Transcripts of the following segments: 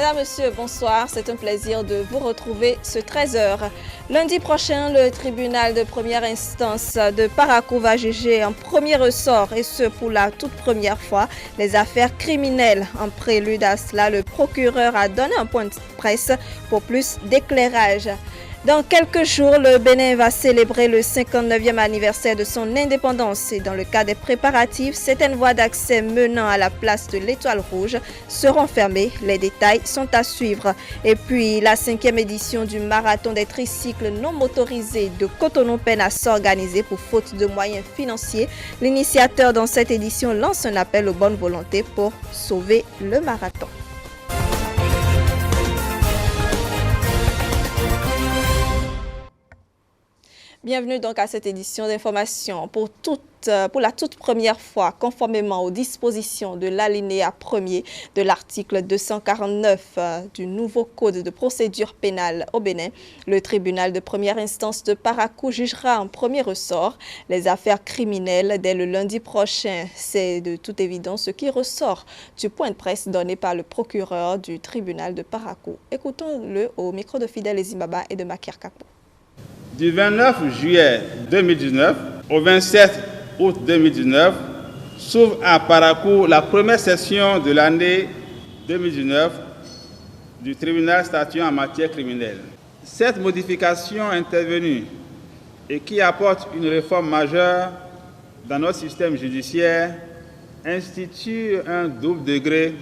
Mesdames, Messieurs, bonsoir. C'est un plaisir de vous retrouver ce 13h. Lundi prochain, le tribunal de première instance de Parakou va juger en premier ressort, et ce pour la toute première fois, les affaires criminelles. En prélude à cela, le procureur a donné un point de presse pour plus d'éclairage. Dans quelques jours, le Bénin va célébrer le 59e anniversaire de son indépendance et dans le cas des préparatifs, certaines voies d'accès menant à la place de l'Étoile Rouge seront fermées. Les détails sont à suivre. Et puis, la 5e édition du marathon des tricycles non motorisés de Cotonou peine à s'organiser pour faute de moyens financiers. L'initiateur dans cette édition lance un appel aux bonnes volontés pour sauver le marathon. Bienvenue donc à cette édition d'information. Pour la toute première fois, conformément aux dispositions de l'alinéa 1er de l'article 249 du nouveau Code de procédure pénale au Bénin, le tribunal de première instance de Parakou jugera en premier ressort les affaires criminelles dès le lundi prochain. C'est de toute évidence ce qui ressort du point de presse donné par le procureur du tribunal de Parakou. Écoutons-le au micro de Fidèle Zimbaba et de Makir Kapo. Du 29 juillet 2019 au 27 août 2019, s'ouvre à Parakou la première session de l'année 2019 du tribunal statuant en matière criminelle. Cette modification intervenue et qui apporte une réforme majeure dans notre système judiciaire institue un double degré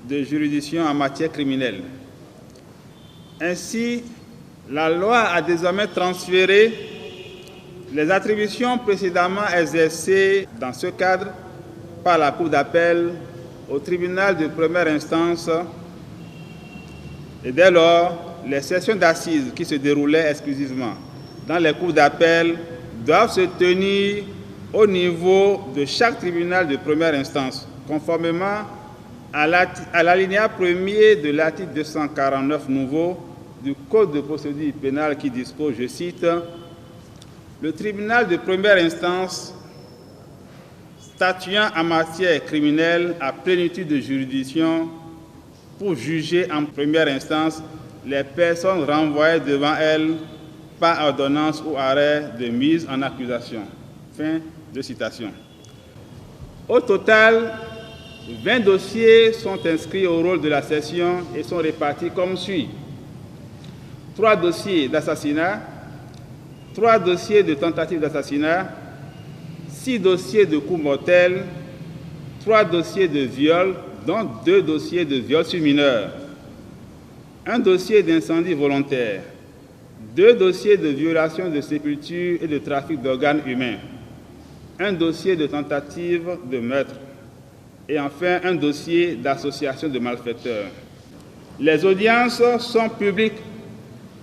de juridiction en matière criminelle. Ainsi, la loi a désormais transféré les attributions précédemment exercées dans ce cadre par la Cour d'appel au tribunal de première instance et dès lors, les sessions d'assises qui se déroulaient exclusivement dans les cours d'appel doivent se tenir au niveau de chaque tribunal de première instance, conformément à l'alinéa 1er de l'article 249 nouveau du Code de procédure pénale qui dispose, je cite, « Le tribunal de première instance statuant en matière criminelle à plénitude de juridiction pour juger en première instance les personnes renvoyées devant elle par ordonnance ou arrêt de mise en accusation. » Fin de citation. Au total, 20 dossiers sont inscrits au rôle de la session et sont répartis comme suit. 3 dossiers d'assassinat, 3 dossiers de tentative d'assassinat, 6 dossiers de coups mortels, 3 dossiers de viol, dont 2 dossiers de viol sur mineur, 1 dossier d'incendie volontaire, 2 dossiers de violation de sépulture et de trafic d'organes humains, 1 dossier de tentative de meurtre et enfin 1 dossier d'association de malfaiteurs. Les audiences sont publiques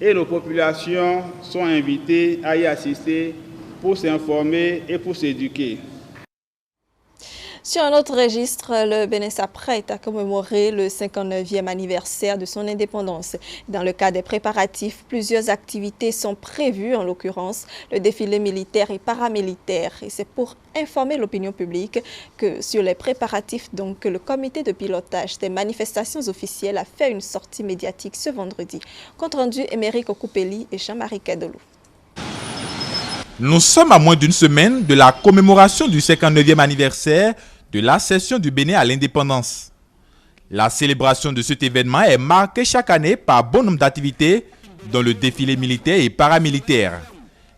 et nos populations sont invitées à y assister pour s'informer et pour s'éduquer. Sur un autre registre, le Bénin s'apprête à commémorer le 59e anniversaire de son indépendance. Dans le cas des préparatifs, plusieurs activités sont prévues, en l'occurrence le défilé militaire et paramilitaire. Et c'est pour informer l'opinion publique que sur les préparatifs, donc, le comité de pilotage des manifestations officielles a fait une sortie médiatique ce vendredi. Compte rendu Émeric Okoupeli et Jean-Marie Kedolou. Nous sommes à moins d'une semaine de la commémoration du 59e anniversaire de l'accession du Bénin à l'indépendance. La célébration de cet événement est marquée chaque année par bon nombre d'activités, dont le défilé militaire et paramilitaire.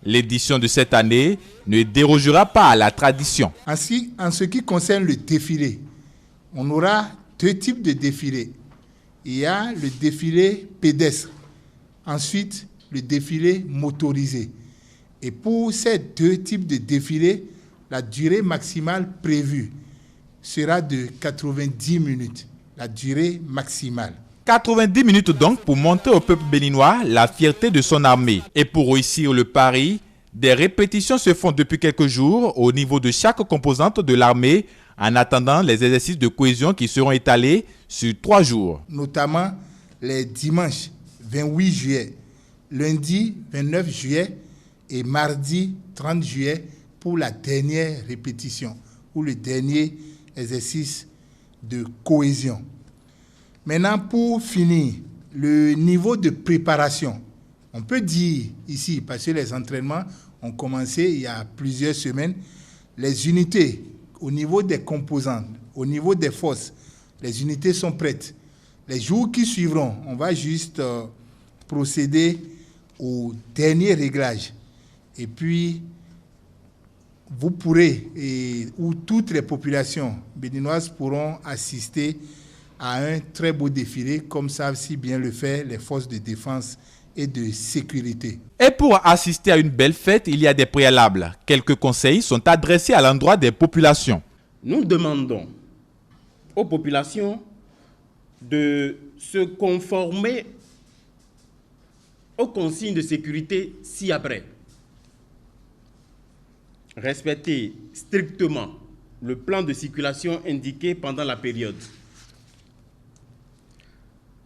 L'édition de cette année ne dérogera pas à la tradition. Ainsi, en ce qui concerne le défilé, on aura 2 types de défilés. Il y a le défilé pédestre, ensuite le défilé motorisé. Et pour ces 2 types de défilés, la durée maximale prévue sera de 90 minutes. La durée maximale. 90 minutes donc pour montrer au peuple béninois la fierté de son armée. Et pour réussir le pari, des répétitions se font depuis quelques jours au niveau de chaque composante de l'armée en attendant les exercices de cohésion qui seront étalés sur 3 jours. Notamment les dimanches 28 juillet, lundi 29 juillet, et mardi 30 juillet pour la dernière répétition ou le dernier exercice de cohésion. Maintenant, pour finir, le niveau de préparation. On peut dire ici, parce que les entraînements ont commencé il y a plusieurs semaines, les unités au niveau des composants, au niveau des forces, les unités sont prêtes. Les jours qui suivront, on va juste procéder au dernier réglage. Et puis, vous pourrez, ou toutes les populations béninoises pourront assister à un très beau défilé, comme savent si bien le faire les forces de défense et de sécurité. Et pour assister à une belle fête, il y a des préalables. Quelques conseils sont adressés à l'endroit des populations. Nous demandons aux populations de se conformer aux consignes de sécurité ci-après. Respecter strictement le plan de circulation indiqué pendant la période.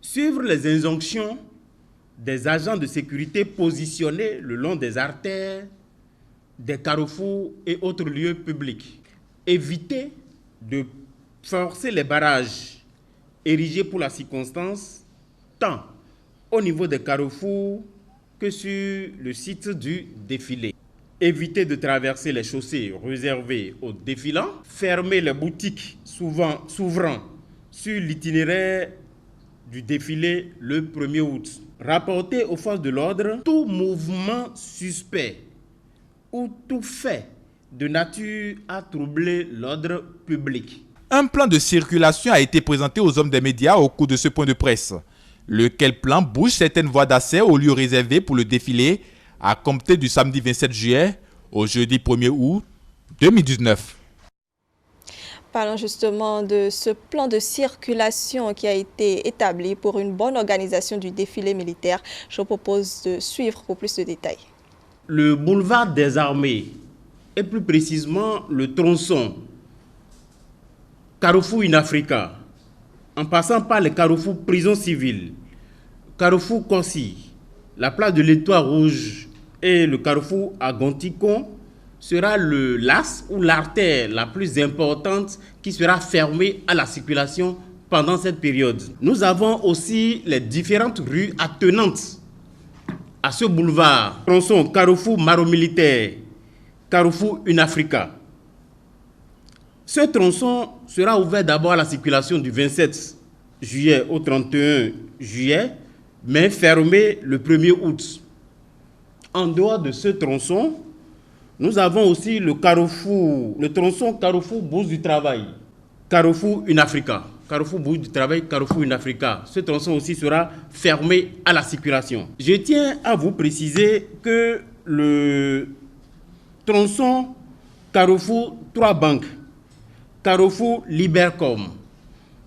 Suivre les injonctions des agents de sécurité positionnés le long des artères, des carrefours et autres lieux publics. Éviter de forcer les barrages érigés pour la circonstance, tant au niveau des carrefours que sur le site du défilé. Éviter de traverser les chaussées réservées aux défilants. Fermer les boutiques s'ouvrant sur l'itinéraire du défilé le 1er août. Rapporter aux forces de l'ordre tout mouvement suspect ou tout fait de nature à troubler l'ordre public. Un plan de circulation a été présenté aux hommes des médias au cours de ce point de presse. Lequel plan bouge certaines voies d'accès aux lieux réservés pour le défilé à compter du samedi 27 juillet au jeudi 1er août 2019. Parlons justement de ce plan de circulation qui a été établi pour une bonne organisation du défilé militaire. Je vous propose de suivre pour plus de détails. Le boulevard des Armées, et plus précisément le tronçon Carrefour Inafrica, en passant par les carrefours Prison Civile, Carrefour Corsi, la place de l'Étoile Rouge et le carrefour Agonticon, sera l'as ou l'artère la plus importante qui sera fermée à la circulation pendant cette période. Nous avons aussi les différentes rues attenantes à ce boulevard. Tronçon Carrefour Maro Militaire, Carrefour Unafrica. Ce tronçon sera ouvert d'abord à la circulation du 27 juillet au 31 juillet, mais fermé le 1er août. En dehors de ce tronçon, nous avons aussi le tronçon Carrefour Bourse du Travail, Carrefour Unafrica. Carrefour Bourse du Travail, Carrefour Unafrica. Ce tronçon aussi sera fermé à la circulation. Je tiens à vous préciser que le tronçon Carrefour 3 banques, Carrefour Libercom,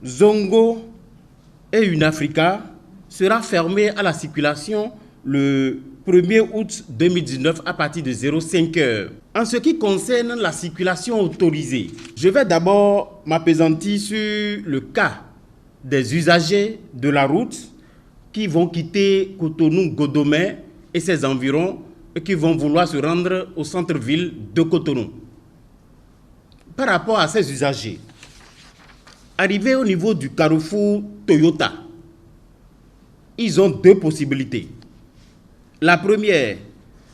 Zongo et Unafrica sera fermé à la circulation le 1er août 2019 à partir de 05 heures. En ce qui concerne la circulation autorisée, je vais d'abord m'appesantir sur le cas des usagers de la route qui vont quitter Cotonou-Godomé et ses environs et qui vont vouloir se rendre au centre-ville de Cotonou. Par rapport à ces usagers, arrivés au niveau du carrefour Toyota, ils ont deux possibilités. La première,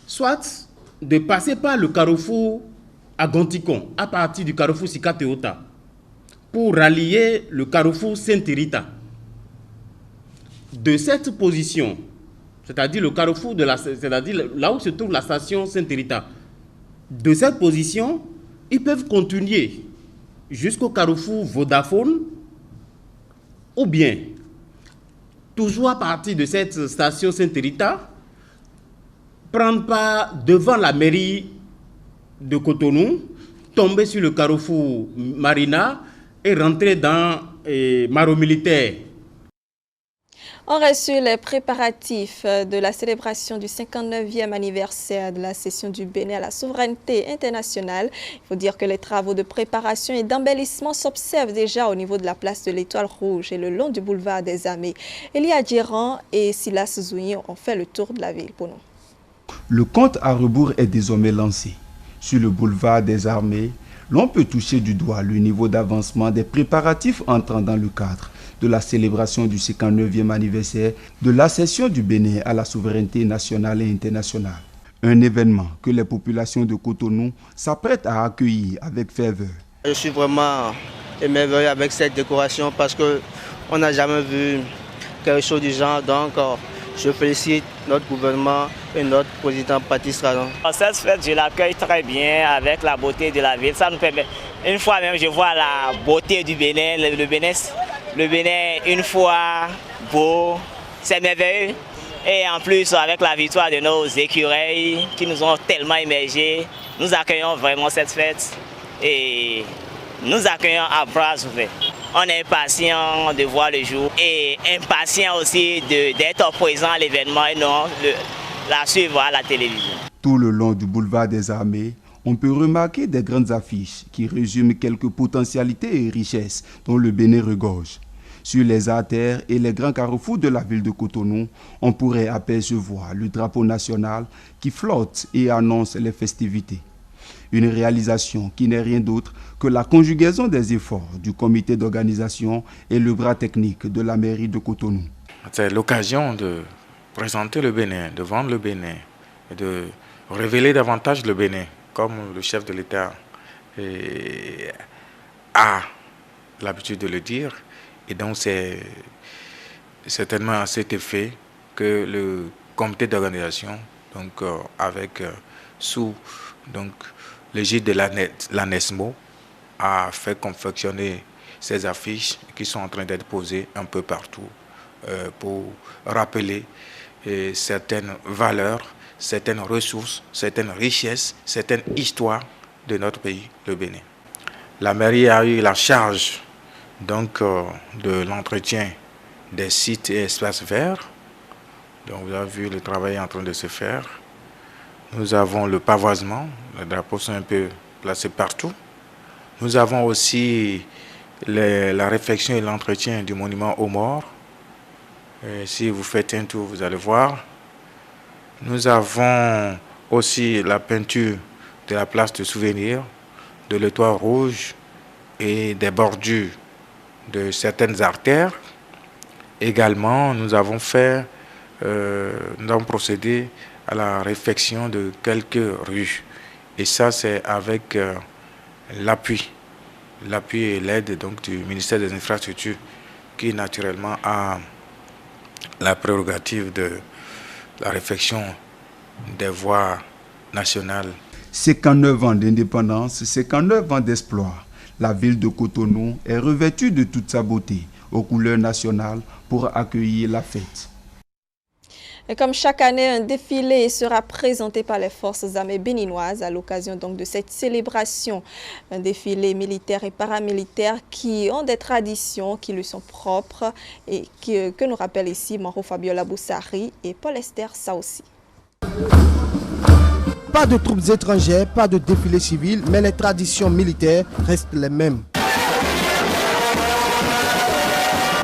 soit de passer par le carrefour Agonticon à partir du carrefour Sika Toyota pour rallier le carrefour Saint-Rita. De cette position, c'est-à-dire le carrefour c'est-à-dire là où se trouve la station Saint-Rita, de cette position, ils peuvent continuer jusqu'au carrefour Vodafone ou bien, toujours à partir de cette station Saint-Rita, prendre part devant la mairie de Cotonou, tomber sur le carrefour Marina et rentrer dans Maro Militaire. On reste sur les préparatifs de la célébration du 59e anniversaire de la cession du Bénin à la souveraineté internationale. Il faut dire que les travaux de préparation et d'embellissement s'observent déjà au niveau de la place de l'Étoile Rouge et le long du boulevard des Armées. Elia Djiran et Silas Zouigny ont fait le tour de la ville pour nous. Le compte à rebours est désormais lancé. Sur le boulevard des Armées, l'on peut toucher du doigt le niveau d'avancement des préparatifs entrant dans le cadre de la célébration du 59e anniversaire de l'accession du Bénin à la souveraineté nationale et internationale. Un événement que les populations de Cotonou s'apprêtent à accueillir avec ferveur. Je suis vraiment émerveillé avec cette décoration parce qu'on n'a jamais vu quelque chose du genre. Donc, je félicite notre gouvernement et notre président Patrice Talon. Cette fête, je l'accueille très bien avec la beauté de la ville. Ça nous permet, une fois même, je vois la beauté du Bénin, le Bénin une fois beau, c'est merveilleux. Et en plus, avec la victoire de nos écureuils qui nous ont tellement émergés, nous accueillons vraiment cette fête et nous accueillons à bras ouverts. On est impatient de voir le jour et impatient aussi d'être présent à l'événement et non la suivre à la télévision. Tout le long du boulevard des Armées, on peut remarquer des grandes affiches qui résument quelques potentialités et richesses dont le Bénin regorge. Sur les artères et les grands carrefours de la ville de Cotonou, on pourrait apercevoir le drapeau national qui flotte et annonce les festivités. Une réalisation qui n'est rien d'autre que la conjugaison des efforts du comité d'organisation et le bras technique de la mairie de Cotonou. C'est l'occasion de présenter le Bénin, de vendre le Bénin, et de révéler davantage le Bénin, comme le chef de l'État a l'habitude de le dire. Et donc c'est certainement à cet effet que le comité d'organisation, sous l'égide de l'ANESMO, a fait confectionner ces affiches qui sont en train d'être posées un peu partout pour rappeler certaines valeurs, certaines ressources, certaines richesses, certaines histoires de notre pays, le Bénin. La mairie a eu la charge de l'entretien des sites et espaces verts. Donc vous avez vu, le travail est en train de se faire. Nous avons le pavoisement, les drapeaux sont un peu placés partout. Nous avons aussi la réfection et l'entretien du monument aux morts. Et si vous faites un tour, vous allez voir. Nous avons aussi la peinture de la place de souvenir, de l'étoile rouge et des bordures de certaines artères. Également, nous avons procédé à la réfection de quelques rues. Et ça, c'est avec l'appui et l'aide du ministère des Infrastructures qui, naturellement, a la prérogative de la réfection des voies nationales. 59 ans d'indépendance, 59 ans d'espoir. La ville de Cotonou est revêtue de toute sa beauté, aux couleurs nationales, pour accueillir la fête. Et comme chaque année, un défilé sera présenté par les forces armées béninoises à l'occasion donc de cette célébration. Un défilé militaire et paramilitaire qui ont des traditions qui lui sont propres et que nous rappellent ici Maro Fabiola Boussari et Paul Esther Saoussi. Pas de troupes étrangères, pas de défilé civil, mais les traditions militaires restent les mêmes.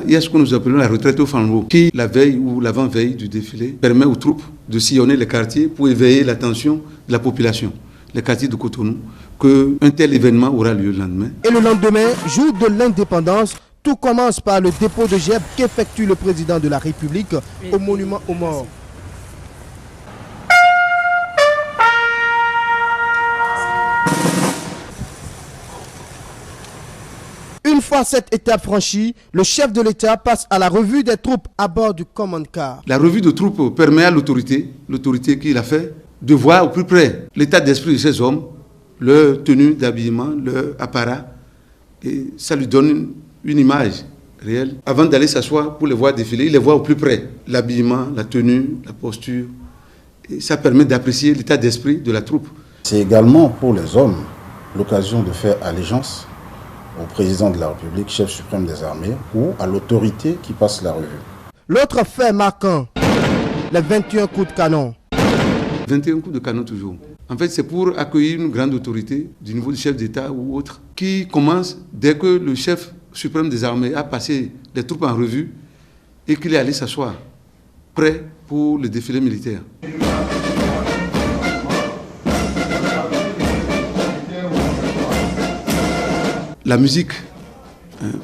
Il y a ce que nous appelons la retraite au flambeau, qui, la veille ou l'avant-veille du défilé, permet aux troupes de sillonner les quartiers pour éveiller l'attention de la population, les quartiers de Cotonou, qu'un tel événement aura lieu le lendemain. Et le lendemain, jour de l'indépendance, tout commence par le dépôt de gerbes qu'effectue le président de la République au monument aux morts. Une fois cette étape franchie, le chef de l'État passe à la revue des troupes à bord du command car. La revue de troupes permet à l'autorité qui l'a fait, de voir au plus près l'état d'esprit de ces hommes, leur tenue d'habillement, leur apparat, et ça lui donne une image réelle. Avant d'aller s'asseoir pour les voir défiler, il les voit au plus près, l'habillement, la tenue, la posture, et ça permet d'apprécier l'état d'esprit de la troupe. C'est également pour les hommes l'occasion de faire allégeance au président de la République, chef suprême des armées, ou à l'autorité qui passe la revue. L'autre fait marquant, les 21 coups de canon. 21 coups de canon toujours. En fait, c'est pour accueillir une grande autorité du niveau du chef d'État ou autre, qui commence dès que le chef suprême des armées a passé les troupes en revue et qu'il est allé s'asseoir, prêt pour le défilé militaire. la musique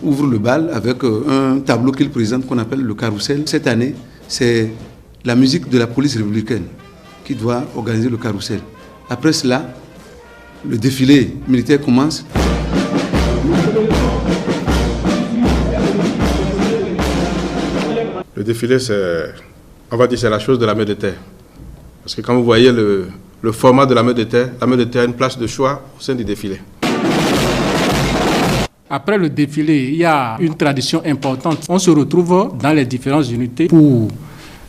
ouvre le bal avec un tableau qu'il présente qu'on appelle le carrousel. Cette année, c'est la musique de la police républicaine qui doit organiser le carrousel. Après cela, le défilé militaire commence. Le défilé, on va dire, c'est la chose de la mer de terre. Parce que quand vous voyez le format de la mer de terre a une place de choix au sein du défilé. Après le défilé, il y a une tradition importante. On se retrouve dans les différentes unités pour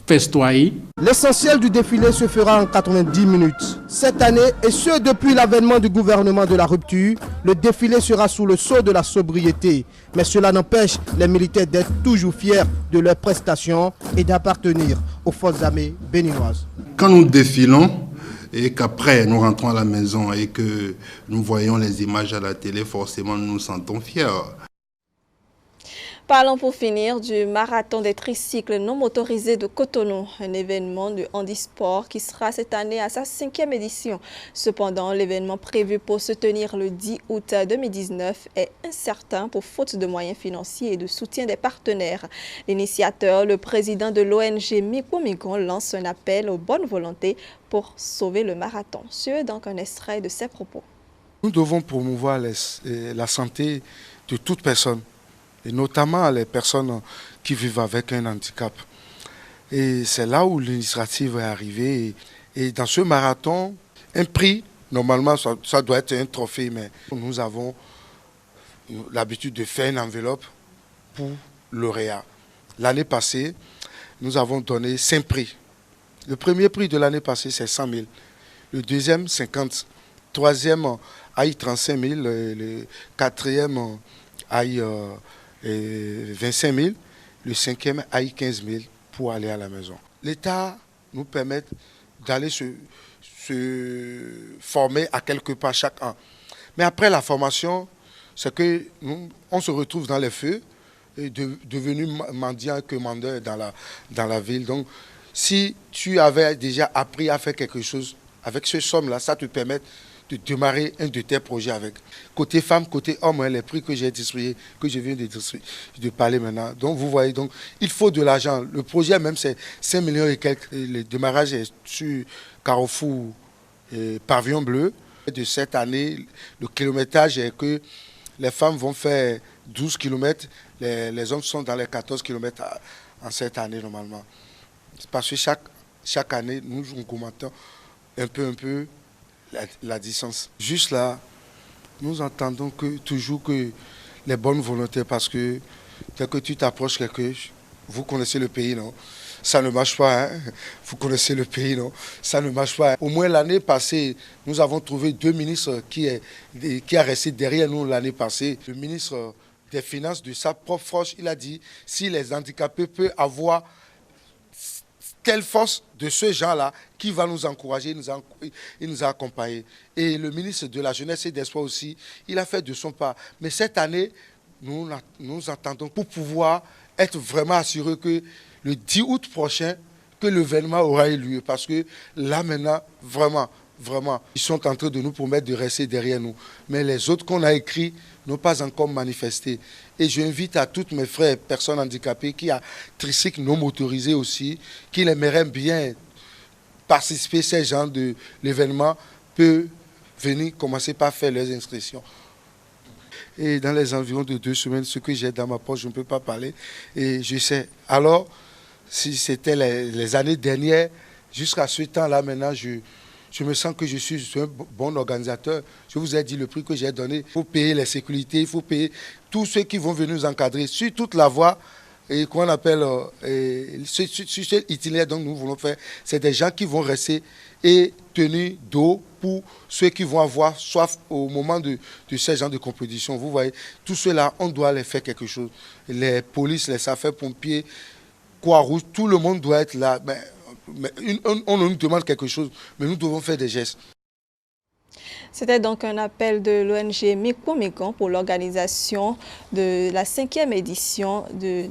festoyer. L'essentiel du défilé se fera en 90 minutes. Cette année, et ce depuis l'avènement du gouvernement de la rupture, le défilé sera sous le sceau de la sobriété. Mais cela n'empêche les militaires d'être toujours fiers de leurs prestations et d'appartenir aux forces armées béninoises. Quand nous défilons et qu'après nous rentrons à la maison et que nous voyons les images à la télé, forcément nous nous sentons fiers. Parlons pour finir du marathon des tricycles non motorisés de Cotonou, un événement de handisport qui sera cette année à sa 5e édition. Cependant, l'événement prévu pour se tenir le 10 août 2019 est incertain pour faute de moyens financiers et de soutien des partenaires. L'initiateur, le président de l'ONG Mikomigon, lance un appel aux bonnes volontés pour sauver le marathon. C'est donc un extrait de ses propos. Nous devons promouvoir la santé de toute personne, et notamment les personnes qui vivent avec un handicap. Et c'est là où l'initiative est arrivée. Et dans ce marathon, un prix, normalement, ça doit être un trophée, mais nous avons l'habitude de faire une enveloppe pour lauréat. L'année passée, nous avons donné 5 prix. Le premier prix de l'année passée, c'est 100 000. Le deuxième, 50 000. Le troisième, aille 35 000. Le quatrième, aille 25 000, le cinquième aille 15 000 pour aller à la maison. L'État nous permet d'aller se former à quelque part chaque an. Mais après la formation, c'est que on se retrouve dans les feux, devenu mendiant que mandeur dans la ville. Donc, si tu avais déjà appris à faire quelque chose, avec ce somme-là, ça te permet de démarrer un de tes projets avec. Côté femmes, côté hommes, les prix que j'ai distribués, que je viens de parler maintenant. Donc vous voyez, donc, il faut de l'argent. Le projet même c'est 5 millions et quelques. Le démarrage est sur Carrefour et Pavillon Bleu. De cette année, le kilométrage est que les femmes vont faire 12 km, les hommes sont dans les 14 km en cette année normalement. Parce que chaque année, nous augmentons un peu la distance. Juste là, nous entendons toujours que les bonnes volontés, parce que dès que tu t'approches quelqu'un, vous connaissez le pays, non? Ça ne marche pas, hein? Vous connaissez le pays, non? Ça ne marche pas. Au moins l'année passée, nous avons trouvé 2 ministres qui a resté derrière nous l'année passée. Le ministre des Finances de sa propre force, il a dit, si les handicapés peuvent avoir telle force de ce genre-là qui va nous encourager, il nous a accompagnés. Et le ministre de la Jeunesse et des Sports aussi, il a fait de son part. Mais cette année, nous attendons pour pouvoir être vraiment assurés que le 10 août prochain, que l'événement aura eu lieu. Parce que là maintenant, vraiment, ils sont en train de nous promettre de rester derrière nous. Mais les autres qu'on a écrits n'ont pas encore manifesté. Et j'invite à tous mes frères, personnes handicapées, qui ont tricycle non motorisé aussi, qui aimeraient bien participer à ce genre de l'événement, peuvent venir commencer par faire leurs inscriptions. Et dans les environs de 2 semaines, ce que j'ai dans ma poche, je ne peux pas parler. Et je sais. Alors, si c'était les années dernières, jusqu'à ce temps-là, maintenant, je me sens que je suis un bon organisateur. Je vous ai dit le prix que j'ai donné. Il faut payer les sécurités, il faut payer tous ceux qui vont venir nous encadrer sur toute la voie et qu'on appelle sur cet itinéraire dont nous voulons faire. C'est des gens qui vont rester et tenir d'eau pour ceux qui vont avoir soif au moment de ces gens de compétition. Vous voyez, tout cela, on doit les faire quelque chose. Les polices, les affaires-pompiers, Croix-Rouge, tout le monde doit être là. Mais on nous demande quelque chose, mais nous devons faire des gestes. C'était donc un appel de l'ONG Mikomigon pour l'organisation de la 5e édition du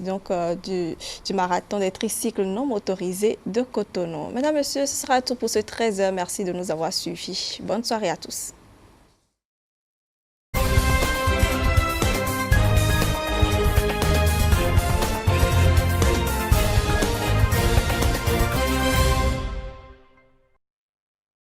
marathon des tricycles non motorisés de Cotonou. Mesdames, Messieurs, ce sera tout pour ce 13h. Merci de nous avoir suivis. Bonne soirée à tous.